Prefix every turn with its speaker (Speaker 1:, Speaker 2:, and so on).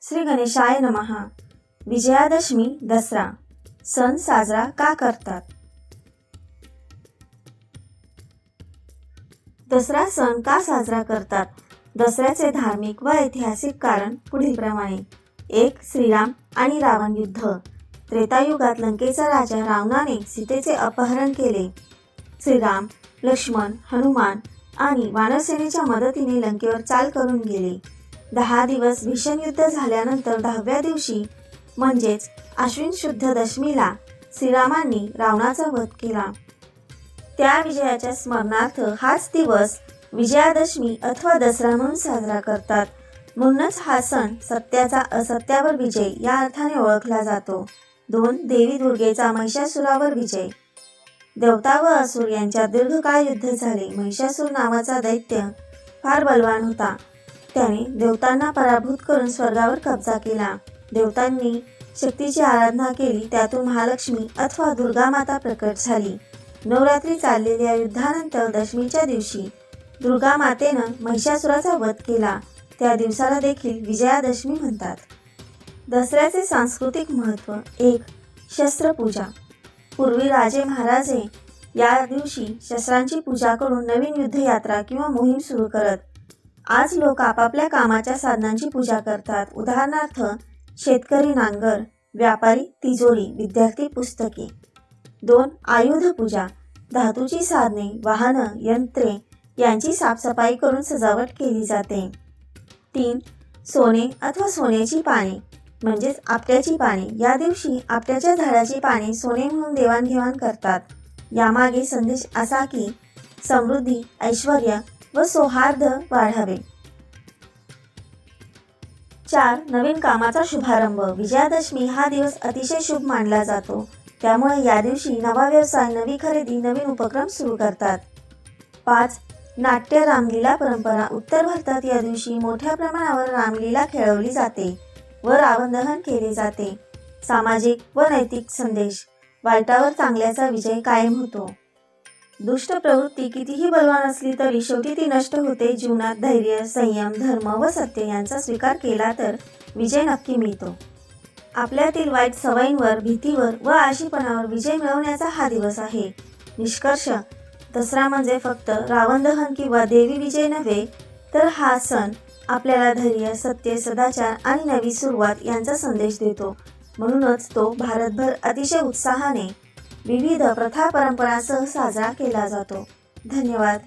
Speaker 1: श्री गणेशाय नमः। विजयादशमी दसरा सण साजरा का करतात? दसरा सण का साजरा करतात? दसऱ्याचे धार्मिक व ऐतिहासिक कारण पुढीलप्रमाणे. 1. श्रीराम आणि रावण युद्ध. त्रेतायुगात लंकेचा राजा रावणाने सीतेचे अपहरण केले. श्रीराम, लक्ष्मण, हनुमान आणि वानरसेनेच्या मदतीने लंकेवर चाल करून गेले. 10 दिवस भीषण युद्ध झाल्यानंतर 10व्या दिवशी म्हणजेच आश्विन शुद्ध दशमीला श्रीरामांनी रावणाचा वध केला. त्या विजयाच्या स्मरणार्थ हाच दिवस विजयादशमी अथवा दसरा म्हणून साजरा करतात. म्हणूनच हा सण सत्याचा असत्यावर विजय या अर्थाने ओळखला जातो. 2. देवी दुर्गेचा महिषासुरावर विजय. देवता व असुर यांच्यात दीर्घकाळ युद्ध झाले. महिषासूर नावाचा दैत्य फार बलवान होता. त्याने देवतांना पराभूत करून स्वर्गावर कब्जा केला. देवतांनी शक्तीची आराधना केली. त्यातून महालक्ष्मी अथवा दुर्गा माता प्रकट झाली. नवरात्री चाललेल्या युद्धानंतर दशमीच्या दिवशी दुर्गा मातेनं महिषासुराचा वध केला. त्या दिवसाला देखील विजयादशमी म्हणतात. दसऱ्याचे सांस्कृतिक महत्त्व. 1. शस्त्रपूजा. पूर्वी राजे महाराजे या दिवशी शस्त्रांची पूजा करून नवीन युद्धयात्रा किंवा मोहीम सुरू करत. आज लोक आपापल्या कामाच्या साधनांची पूजा करतात. उदाहरणार्थ शेतकरी नांगर, व्यापारी तिजोरी, विद्यार्थी पुस्तके. 2. आयुध पूजा. धातूची साधने, वाहनं, यंत्रे यांची साफसफाई करून सजावट केली जाते. 3. सोने अथवा सोन्याची पाने म्हणजेच आपट्याची पाने. या दिवशी आपट्याच्या झाडाची पाने सोने म्हणून देवाणघेवाण करतात. यामागे संदेश असा की समृद्धी, ऐश्वर्य व सौहार्द वाढावे. 4. नवीन कामाचा शुभारंभ. विजयादशमी हा दिवस अतिशय शुभ मानला जातो. त्यामुळे या दिवशी नवा व्यवसाय, नवी खरेदी, नवीन उपक्रम सुरू करतात. 5. नाट्य रामलीला परंपरा. उत्तर भारतात या दिवशी मोठ्या प्रमाणावर रामलीला खेळवली जाते व रावण दहन केले जाते. सामाजिक व नैतिक संदेश. वाईटावर चांगल्याचा विजय कायम होतो. दुष्ट प्रवृत्ती कितीही बलवान असली तरी शेवटी ती नष्ट होते. जीवनात धैर्य, संयम, धर्म व सत्य यांचा स्वीकार केला तर विजय नक्की मिळतो. आपल्यातील वाईट सवयींवर, भीतीवर व आळशीपणावर विजय मिळवण्याचा हा दिवस आहे. निष्कर्ष. दसरा म्हणजे फक्त रावण दहन किंवा देवी विजय नव्हे, तर हा सण आपल्याला धैर्य, सत्य, सदाचार आणि नवी सुरुवात यांचा संदेश देतो. म्हणूनच तो भारतभर अतिशय उत्साहाने विविध प्रथा परंपरांसह साजरा केला जातो. धन्यवाद.